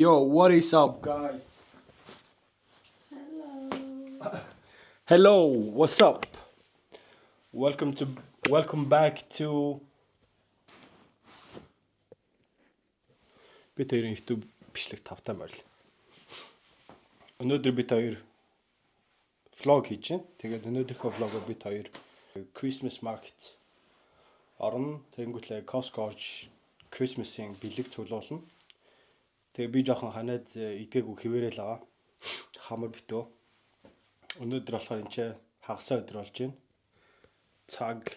Yo, what is up, guys? Hello. Hello, what's up? Welcome back to бид хоёрын YouTube бичлэг тавтай байл. Өнөөдөр бид хоёр vlog хийж байна. Тэгээд өнөөдрийнхөө vlog-оор бид хоёр Christmas market орно. Тэнгүүтлээ Costco орж Christmas-ийн бэлэг цуглуулна. Тэгээ би жоохон ханаад идгээгүй хിവэрэл байгаа. Хамар битөө. Өнөөдөр болохоор энэ ч хагасаа өдөр болж байна. Цаг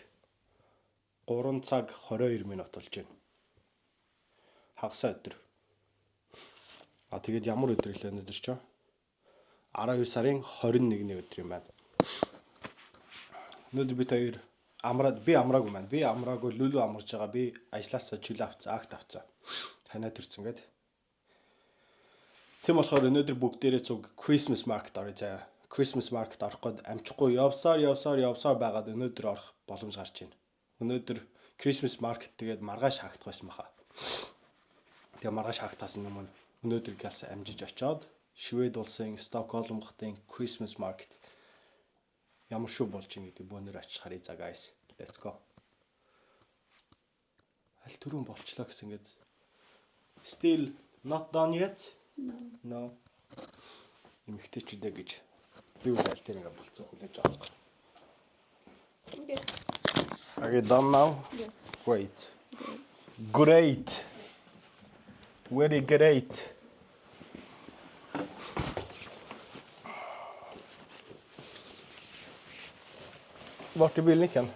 3 цаг 22 минут болж байна. Хагасаа өдөр. Тэгээд ямар өдөр гэлээ өнөөдөр ч 12 сарын 21-ний өдөр юм байна. Өнөөдөр бид хоёр би амраагүй маань. Би амраагүй лүлүү амарч байгаа. Би ажилласаа чөлөө авцсан, акт авцсан. Ханаад ирсэн гээд. Тийм болохоор өнөөдөр бүгдээрээ цуг Christmas market орё заяа. Christmas market орох гээд амжихгүй явсаар байгаад өнөөдөр орох боломж гарч байна. Өнөөдөр Christmas market тэгээд маргааш хаагдах байсан баха. Тэгээ маргааш хаагтаас өмнө өнөөдөр гэлс амжиж очоод Швед улсын Стокгольм хотын Christmas market ямар шүү болж ийн гэдэг бөөнөр очиж харъя за guys. Let's go. Аль түрүүн болчлаа гэсэн ингээд still not done yet. No. Имэгтэйчүүдээ гэж би үл аль тэр ингээд болцсон хүлээж авах. Okay. Are you done now? Yes. Great. Great. Very great. Vart är bilniken?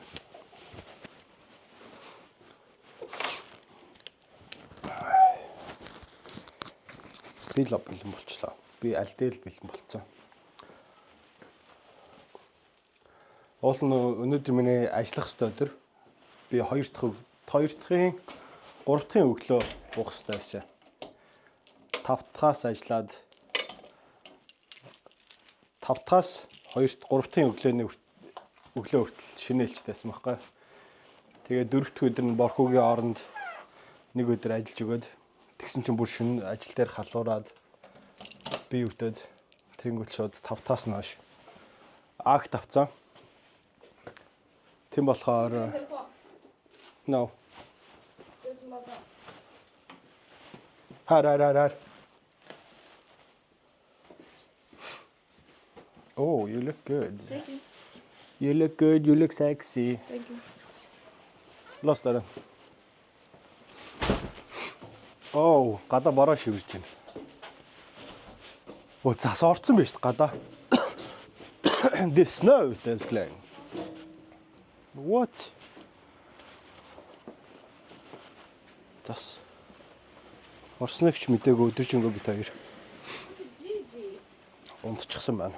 Би л бэлэн болчлоо. Би аль дээр бэлэн болцсон. Уул нь өнөөдөр миний ажиллах ёстой өдөр. Би 3 дахын өглөө уух ёстой байсан. 5 дахаас ажиллаад 5 дахаас 3 дахын өглөө хүртэл шинэлчтэйсэн байхгүй. Тэгээ 4 дахь өдөр нь борхогийн оронд нэг өдөр ажиллаж өгөөд тэгсэн чинь бүр шөнө ажил дээр халуураад би өвдөд тэнгуэл шууд 5 таас нь хойш акт авцсан. Тийм болохоор no. Хар. Oh, you look good. Thank you. You look good, you look sexy. Thank you. Lost дараа. Oh, гадаа бороо шивэрж байна. Оо зас орцсон байж гадаа. This snow is clean. What? Зас. Орсногч мдээгүй өдөржингөө бид хоёр Gigi. унтчихсан байна.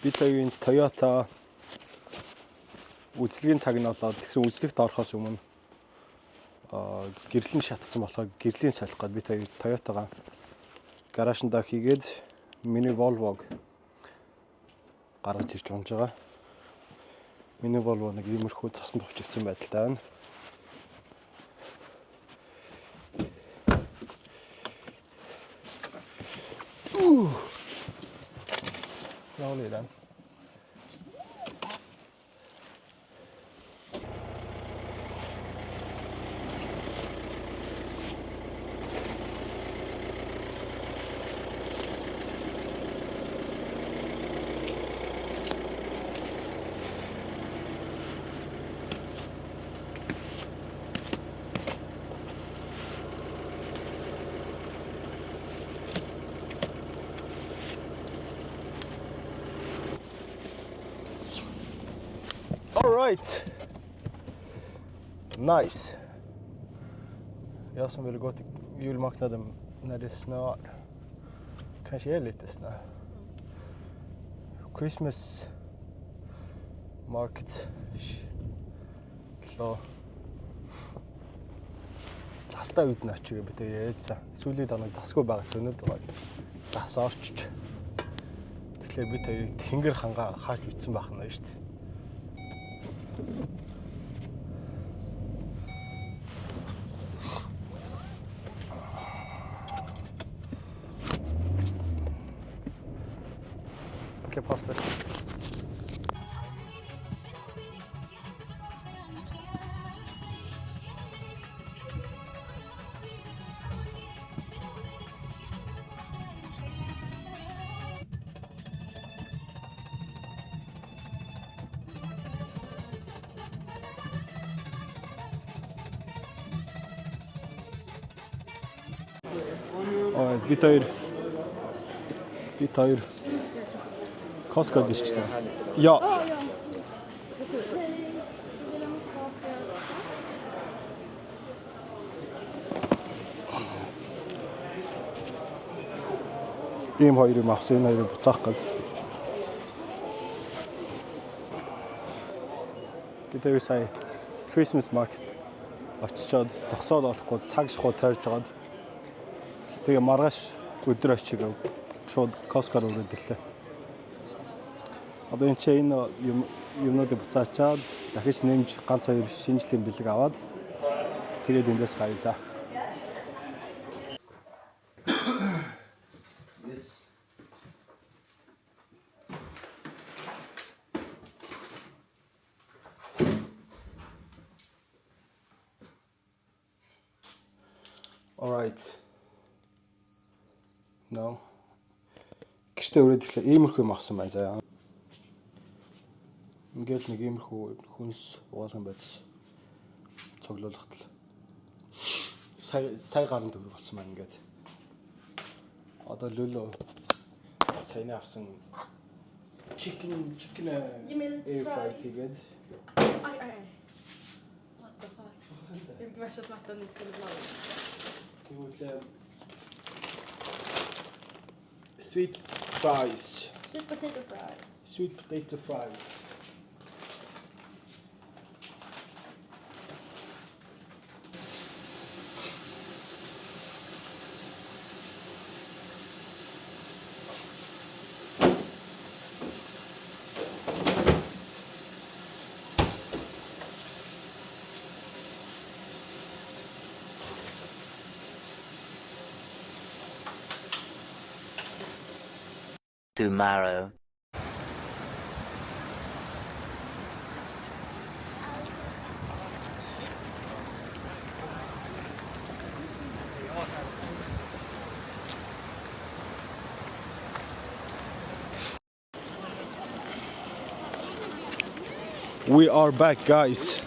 Бид хоёрын Toyota үзлэгийн цаг нь болоод тэгсэн үзлэгт орохоос өмнө гэрлэн шатцсан болохоор гэрлийн солих гээд бид хоёр Toyota-га гараашнда хийгээд миний Volvo-г гаргаж ирж унж байгаа. Миний Volvo нэг иймэрхүү цасан товчигдсан байдалтай байна. Slowly then. All right. Nice. Jag som vill gå till julmarknaden när det snöar. Kanske är lite snö. Christmas market. Så. Застаа үйд нь очигээ би тэгээ ярьсан. Сүүлийн доног засгүй байгаа өнөд байгаа. Зас орчиж. Тэгэхээр би тэгээ тэнгэр хангаа хааж үтсэн байх нь шүү дээ. Хосоо. Бид хоёр Costco дэрчлээ. Яа. Oh, ja. Ийм хоёр юм авсан, энэ хоёрыг буцаах гэж. Бид хоёр сая Christmas market очичоод зогсоод олохгүй цаг шахуу тойрж жагаад тэгээ маргааш өдөр очиг шууд Costco-оор өрөөд ирлээ. Одоо энэ юмнуудыг буцаачаад дахиж нэмж ганц хоёр шинжлэлийн бэлэг аваад тэгээд эндээс гая за. Yes. All right. No. Гэртээ өрөөд ирлээ. Иймэрхүү юм авсан байна заяа. Ингээл нэг иймэрхүү хүнс угаалгын бодис цоглуулахад л сая гарын төгрөг болсон байна ингээд. Одоо лөлөө саяны авсан chicken You made air fry fries. тэгээд Aj. What the fuck? Det är värsta smärtan ni skulle vara. тэгвэл sweet fries. Sweet potato fries. Sweet potato fries. Tomorrow. We are back guys.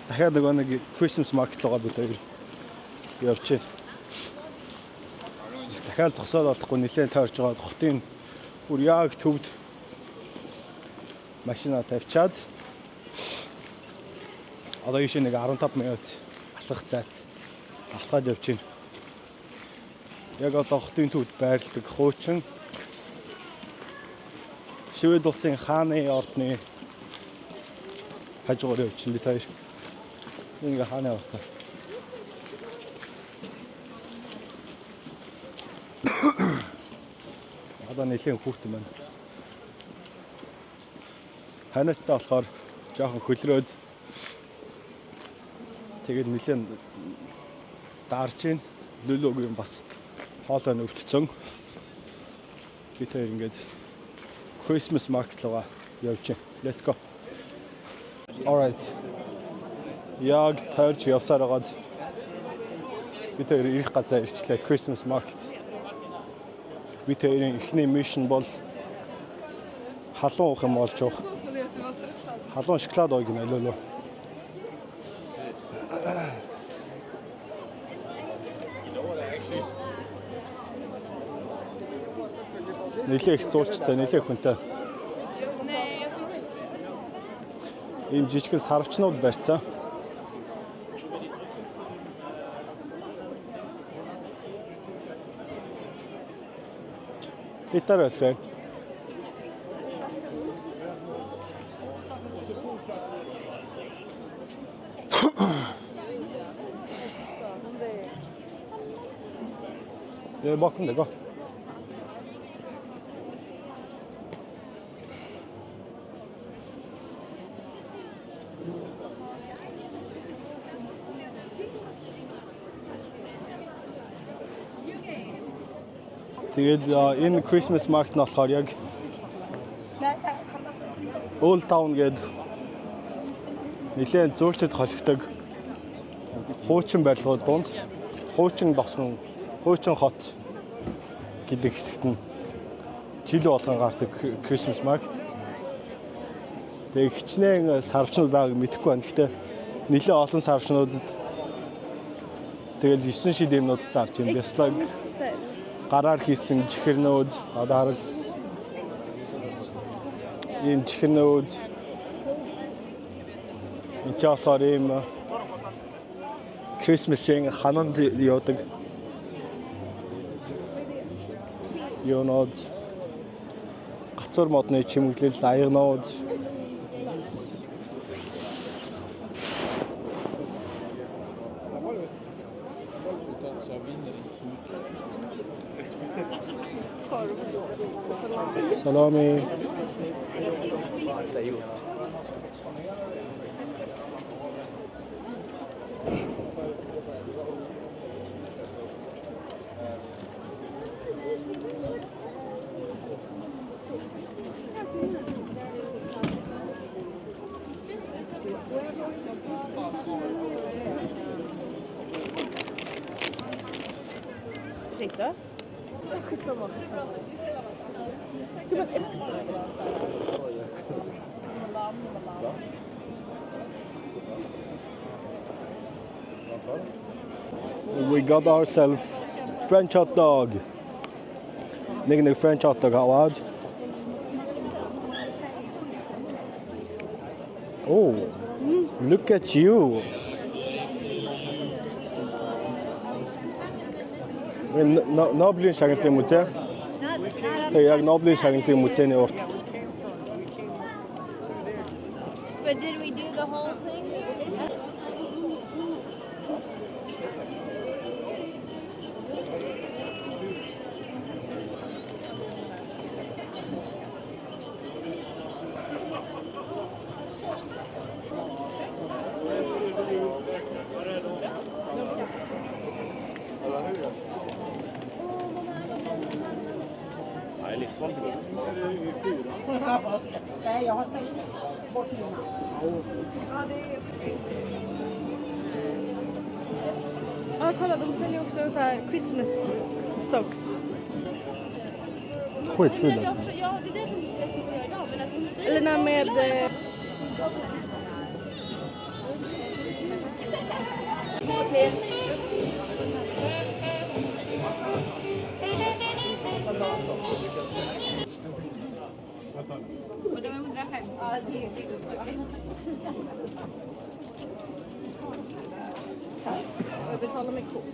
Дахиад нэг Christmas market руугаа бид хоёр явж байна. Дахиад зогсоод олохгүй нэлээд тойрч байгаа хотын бүр яг төвд машина тавьчаад одоо ийш нэг 15 минут алхах зайд алхаад явж байна. Яг одоо хотын төвд байрладаг хуучин Швед улсын хааны ордны хажуугаар явж байна бид хоёр. Энэ хааны орд. Одоо нэлийн хүүхдэн байна. Ханалттай болохоор жоохон хөлрөөд тэгээд нэлийн даарж ийн лөлөөг юм бас хоолой өвдцөн. Би тэр ингээд Christmas market руугаа явж байна. Let's go. All right. Яг тойрч явсаар байгаад би тэр ирэх газар ирчлээ Christmas market. Би тэрийн эхний mission бол халуун уух юм болж байгаа. Халуун шоколад ууг юм алуу. Нэлээ их зуулчтай, нэлээ хүнтэй. Ийм жижигхэн сарвчнууд барьцсан. Итар өсгөө. Jag är bakom dig, gå. Тэгээд энэ Christmas market нь болохоор яг Old Town гэдэг нэлээд зөөлчд холигдог хуучин барилгууд донд хуучин босгон хуучин хот гэдэг хэсэгт нь жил болгон гардаг Christmas market. Тэгээд хичнээн сарвчнууд байгааг мэдэхгүй байна. Гэхдээ нэлээд олон сарвчнуудад тэгэл 9 шид юмнууд зарж юм. Бяслаг гараар хийсэн чихэрнүүд одоо хараг ийм чихэрнүүд энэ ч болохоор ийм Christmas-ийн хананд явдаг юунод гацуур модны чимэглэл аягнууд Salami. Ursäkta? Skitsamma. We got ourselves French hot dog. Нэг French hot dog аваад. Oh, look at you. Ноблийн шагналын музей. Тэгээ яг Ноблийн шагналын музейний урталт. But did we do the whole thing? Nej, jag har stängt bort mina. Ja, kolla, de säljer också så här Christmas socks. Skitful alltså. Ja, det är det som jag ska göra idag. Men att hon säger Eller när med... Och det var 105. Ja, det är okej. Jag betalar med kort.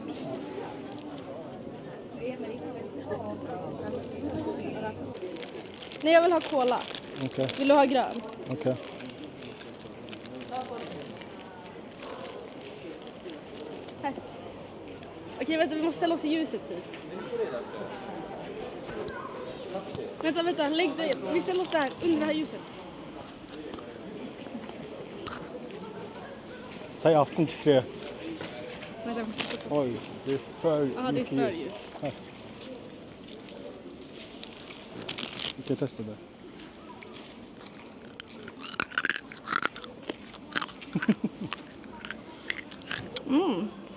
Nej, jag vill ha cola. Okej. Vill du ha grön? Okej. Här. Okej, vänta, vi måste ställa oss i ljuset typ. Vänta, lägg dig. Vi ställer oss där, under det här ljuset. Säg avsyn чихрээ. Vänta, jag måste sätta. Oj, det är för Ja, det är mycket för ljus. ljus. Här. Vi kan testa det.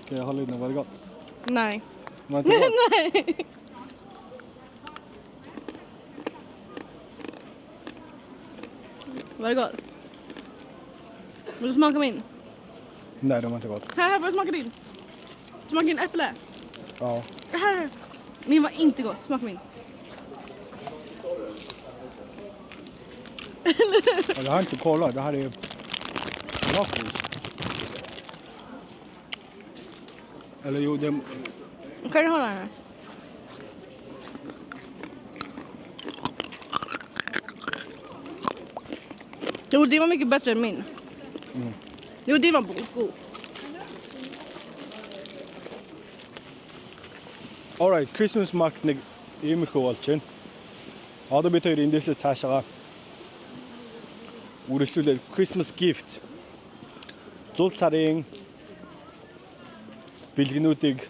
Ska jag hålla i den? Var det gott? Nej. Var det inte gott? Nej. Var det gott? Vill du smaka min? Nej, det var inte gott. Här, får jag smaka din? Smaka din äpple. Ja. Här. Min var inte gott. Smaka min. Ja, det här är inte kolla, det här är glasris. Eller jo, det... Kan du ha den här? Jo, det var mycket bättre än min. Jo, det var god. Alright, Christmas market-ыг иймэрхүү болж байна. Одоо бид хоёр эндээсээ цаашаа үргэлжлүүлээд Christmas gift зул сарын бэлгэнүүдийг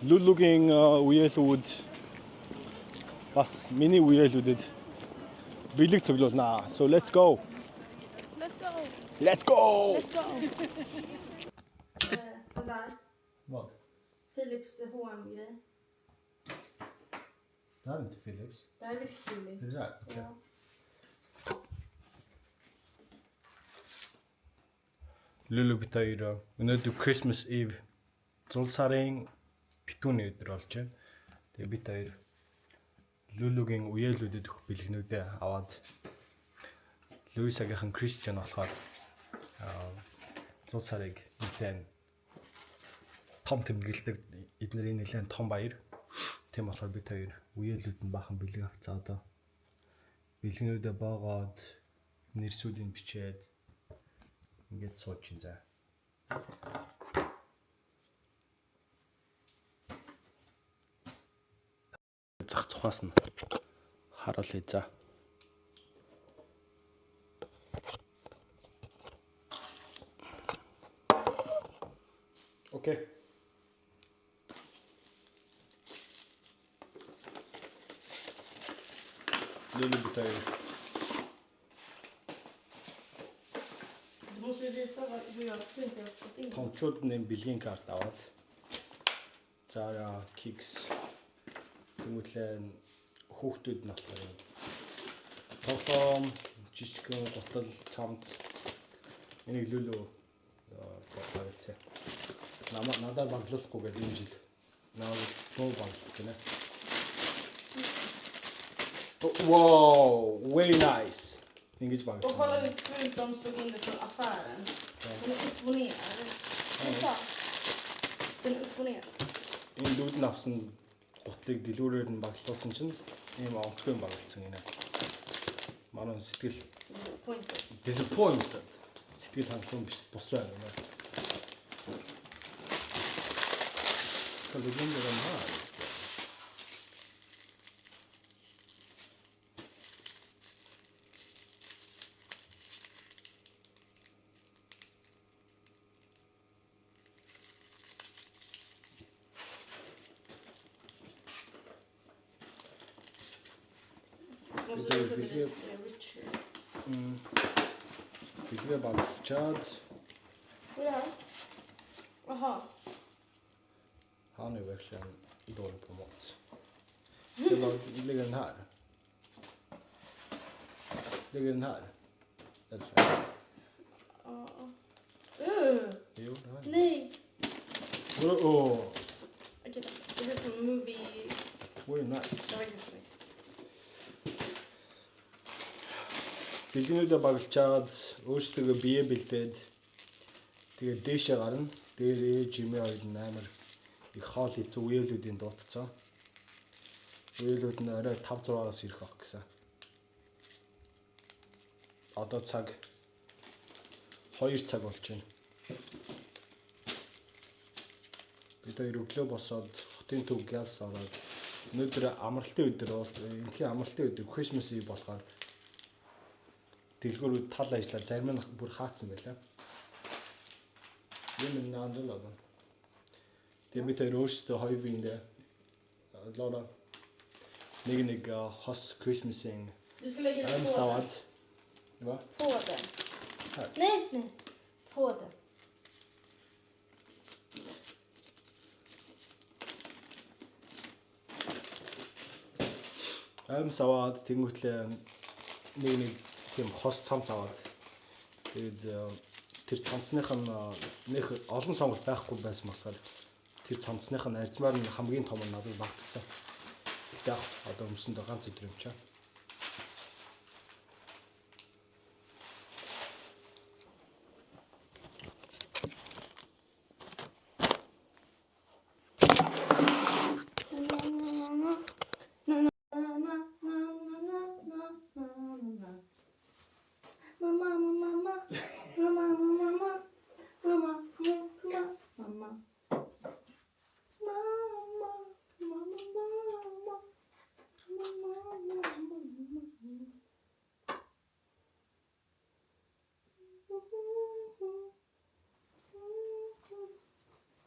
Luluгийн үеэлүүд бас миний үеэлүүдэд бэлэг цуглуулнаа. So let's go. Let's go. Let's go. Let's go. Den där. Vad? Philips H&M-grej. Det här är inte Philips. Det här är visst Philips. Är det där? Okej. Ja. Lulu бид хоёр өнөөдөр Christmas Eve зул сарын битүүний өдөр болж байна. Тэгээ бид хоёр Luluгийн үеэлүүдэд өгөх бэлгэнүүдээ аваад Луисагийн Christian болохоор зул сарыг нэлээд том тэмдэглэдэг эднэрийн нэлээд том баяр. Тийм болохоор бид хоёр үеэлүүд нь бахан бэлэг авцаа одоо бэлгэнүүдээ боогоод нэрсүүдийг бичээд ингээд сууж ин за. Зах цухаас нь харуулъя за. Окей. Lulu betyder Du måste ju visa hur jag inte har stått in. томчуудны бэлгийн карт аваад Zara, Kicks тэмүүлээ хүүхдүүд нь болохоор тоглоом жижигхэн гутал цамц энийг Lulu багласан. Надад баглуулахгүй гэдэг энэ жил намайг боо баглуулах гинэ. Wow, very nice. Ингэж Och багласан. kolla hur fult de slog in det från affären. Den är upp och ner. Titta. Den är upp och ner. Энэ лүүд нь авсан гутлыг дэлгүүрээр нь баглуулсан чинь ийм онцгой баглалсан гинэ. Манай сэтгэл disappointed. Сэтгэл хангалуун биш бус байна. Коллегон дэрнаа. Måste visa att det är Richard. Бэлгээ баглчаад Ja. Jaha. han är verkligen dålig på mat. Det ligger den här. Ligger den här? Jag tror jag. Ja. Jo, det här. Nej. Oh, Okej, det är som movie. very nice. Det var inte snyggt. Бэлгэнүүдээ баглчаад өөрсдөө бие бэлдээд тэгээ дээшээ гарна. Дээрээ Жими хоёр нь амар их хоол хийц үеэлүүдийн дуудцаа. Үеэлүүд нь орой 5-6-аас ирэх баг гэсэн. Одоо цаг 2 цаг болж байна. Бид хоёр өглөө босоод хотын төв гялс ороод өнөөдөр амралтын өдөр бол энэхийн амралтын өдөр Christmas Eve болохоор дэлгүүрүүд тал ажиллаа зарим нь бүр хаацсан байлаа. Юм наандлаа. Тэгээ бид хоёр өөрсдөө хоёр биендээ лора нэг хос Christmas-ийн Du ska lägga den på саваад. den. Va? På den. Här. Nej. På den. Саваад тэнгуүтлээ нэг тийм хос цамц аваад тэгээд тэр цамцных нь нэг олон сонголт байхгүй байсан болохоор тэр цамцных нь арзмаар нь хамгийн том нь надад багтцсан. Тэгээд одоо өмсөндөө ганц өдөр юм чаа.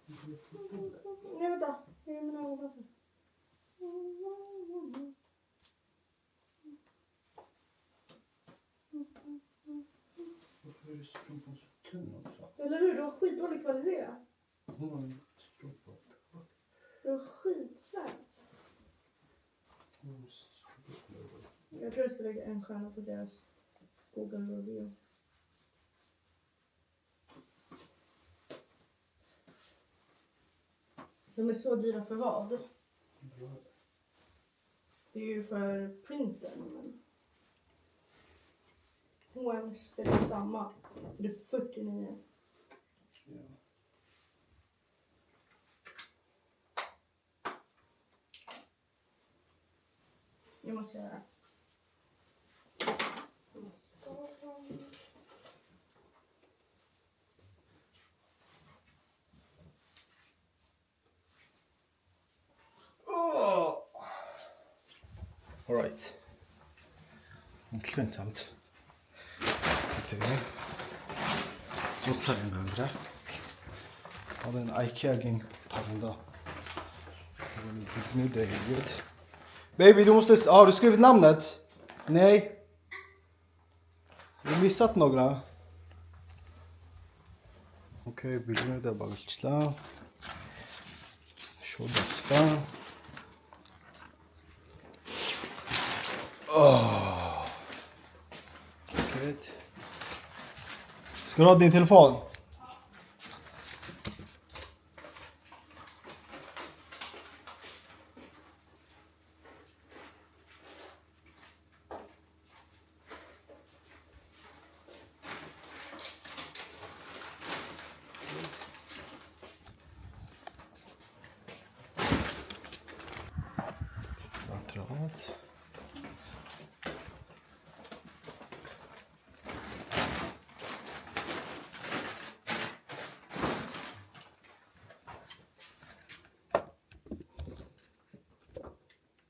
Nej, vänta. Jag är mina ögon. Varför är strumpan så tunn också? Eller hur? Du har skitdålig kvalitet. Hon har en strumpa. Du har skitsär. Jag tror jag ska lägga en stjärna på deras Google review. De är så dyra för vad? Det är ju för printen. Men... H&M säljer samma. Det är 49. Ja. Jag måste göra. Mascara. All right. Klint allt. Okej. Så sen gånger. Har en IKEA-ging tagande. Nu det är helt. Baby, du måste... Har du skrivit namnet? Nej. Du har missat några. Okej, bilden där bara chilla. Shoda. Okej. Ska du ha din telefon?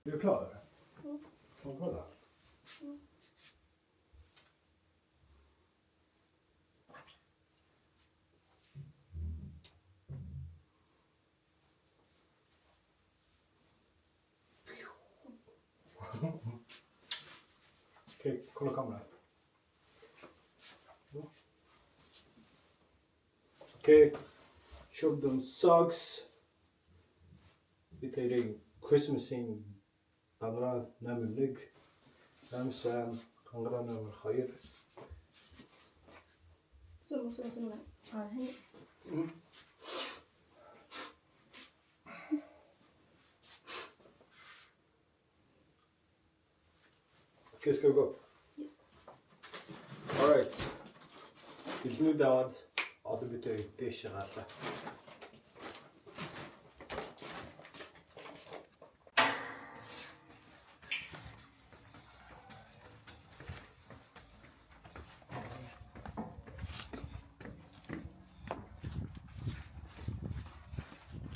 Är du klar? Mm. Kan du kolla? Okej, kolla kameran. Okej, show them socks. Bitaring Christmasing. Tangra namlig. Namsan tangra naml khair. Så måste jag se med örhängen. Okej, ska vi gå? Yes. All right. Vill nu dad? Ja, det betyder det shagala.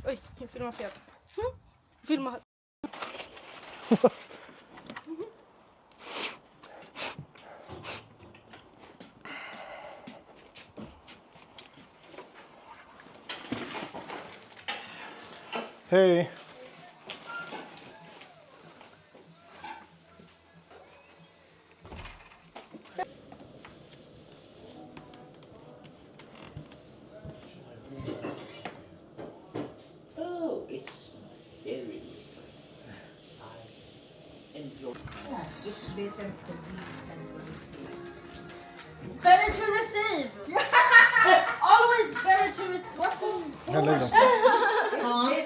Oj, jag filmar fel. Filma. Hej. Oh, it's very I enjoy. It's better to be than to receive. It's better to receive. Always better to receive. What the? It's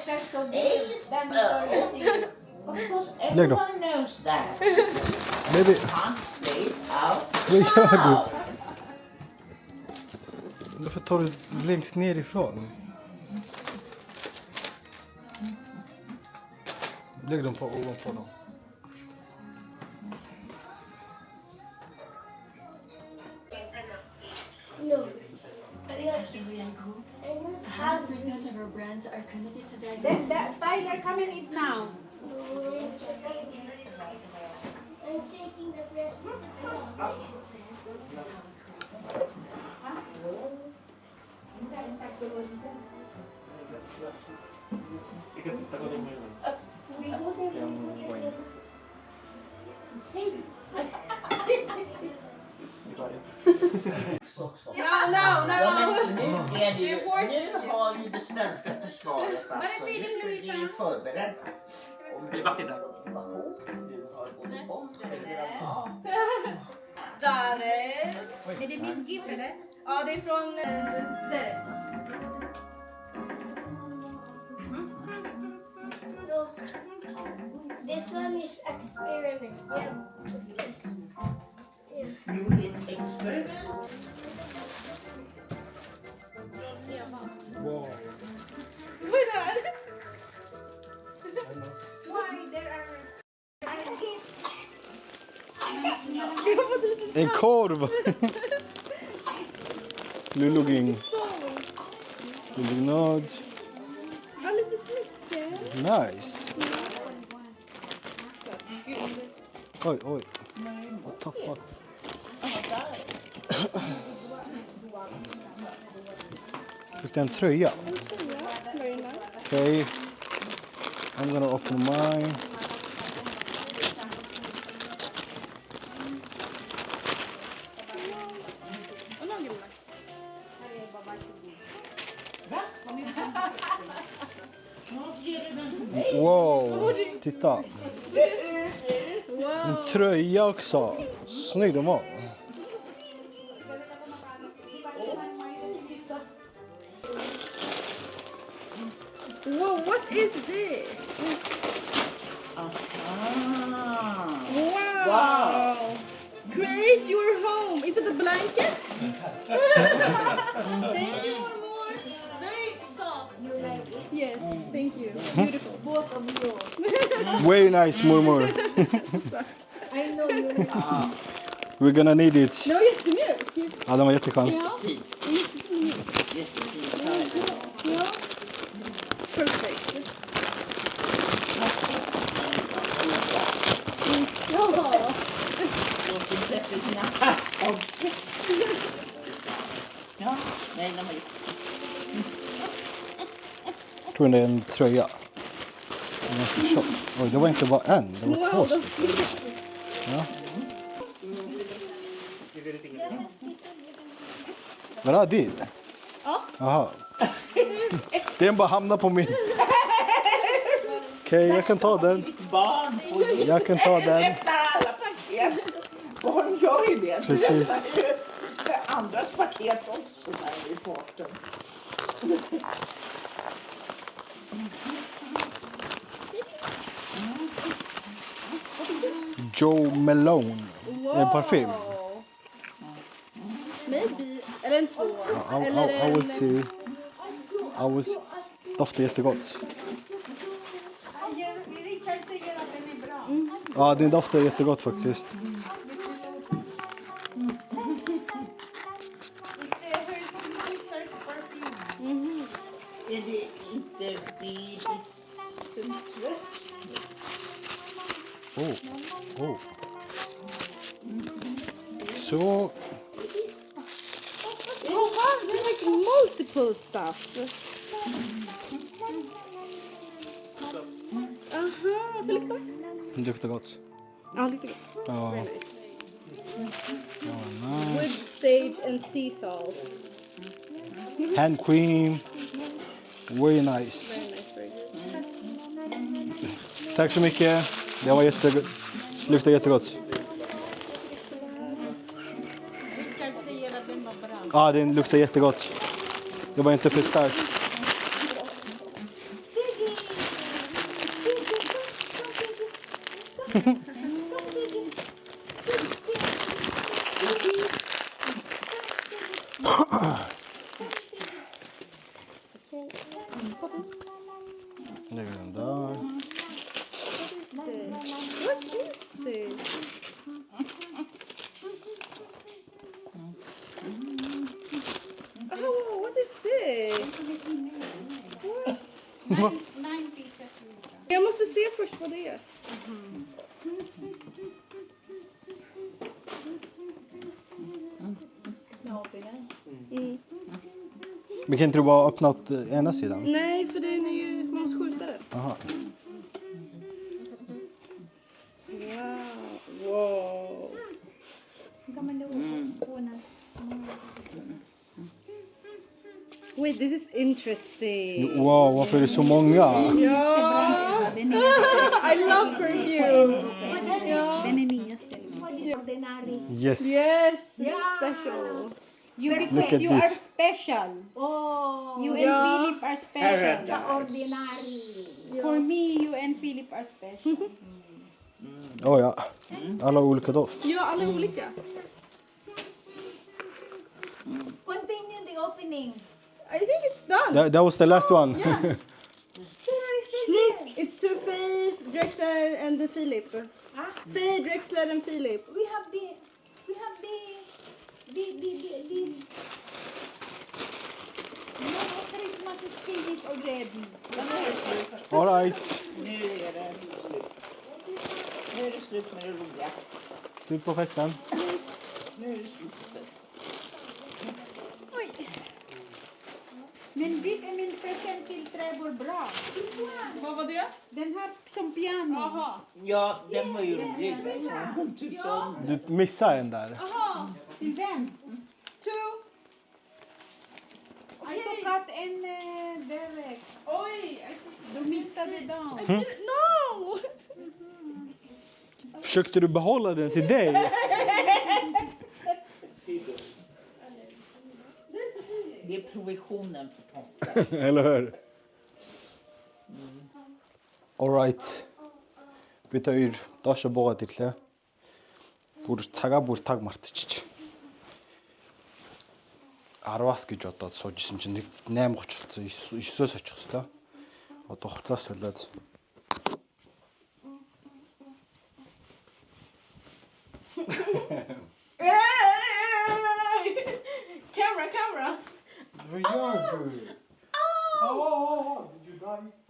better to give than to receive. Of course, Lägg då. everyone knows that. Baby, Can't say it out vad gör du? loud. Varför tar du längst nerifrån? Lägg dem på ovanpå dem. No. 100% of our brands are committed to diversity. That's that Tyler, come and eat now. I'm taking the breast. No. Nu har ju det svenska försvaret Var är Filip, det är Louisa? ju förberett. Det är vackert där. Där är det min gift eller? Ja, det är från där. No. This one is experiment. Yeah. You did experiment. Wow. Vad är det här? En korv! Lulloging. Lullugnad. Ja, lite smycke. Nice. Oj. Jag tappade. Fick du en tröja? Very nice. Okay. I'm gonna open mine. Och nagellack. Wow, titta. Wow. En tröja också. Snygg den var. Wow, what is this? Wow. Create your home. Is it a blanket? Thank you, amor. Very soft. You like it? Yes, thank you. Beautiful. Both of you. Very nice, mormor. I know you like it. We're gonna need it. Det var jättemjuk. Ja, den var jätteskön. Ja. Ja. Perfect. Ja. Ja, nej, nej. Jag tror det är en tröja. Den är så tjock. Oj, det var inte bara en, det var två Wow, stycken. Ja. Vad är det? Ja. Jaha. Den bara hamnar på min. Okej, jag kan ta den. Barn får ju Jag kan ta den. öppna alla paket. Barn gör ju det. Precis. Det är andras paket också här i porten. Joe Malone. Wow. En parfym. Maybe. Eller en två. I will see. Doftar jättegott. Richard säger att den är bra. Ja, den doftar jättegott faktiskt. It's her sister's perfume. Är det inte bibis trött? Oh. Så. Oh wow, there's like multiple stuff. Aha, varför luktar? Den doftar gott. Ja, lite gott. Ja. Very nice. Ja, nice. Wood, sage and sea salt. Hand cream. Very nice. Very nice, very good. Tack så mycket. Det var luktar jättegott. Richard säger att den var bra. Ja, den luktar jättegott. Det var inte för starkt. Lägger den där. What is this? Oh, what is this? Nine pieces. Lisa. Jag måste se först vad det är. Mm. Men kan inte du bara öppna åt ena sidan? Nej, för den är ju... Man måste skjuta Aha. Wow. Wait, this is interesting. Wow, varför är det så många? Ja. I love perfume. Den är nyaste. What is ordinary? Yes. Yes, special. You Look because at you are this. special. Oh, You and Yeah. Philip are special. the ordinary. For me, you and Philip are special. Oh ja. Alla har olika doft. Ja, alla olika. Continue the opening. I think it's done. That was the last one. It's to Faye, Drexler and the Philip. Faye, Drexler and Philip. We have the No, Christmas is finished already. All right. Nu är det slut. Nu är det slut med det roliga. Slut på festen. Nu är det slut på festen. Men visst är min present till Trevor bra. Vad var det? Den här som piano. Jaha. Ja, den var ju rolig. Hon tyckte om den. Du missade en där. Jaha. Till vem? Two. I forgot en Derek. Oj. Du missade dem. No. Försökte du behålla den till dig? Det är provisionen för tomten. Eller hur? All right. Бид хоёр доошо буугаад ирлээ. Бүр цагаа бүр таг мартчих. 10-аас гэж бодоод суужсэн чинь 8:30 болсон. 9-өөс очих хэвээр. Одоо хуцаас солиод. Camera. Vad gör du? Did you die?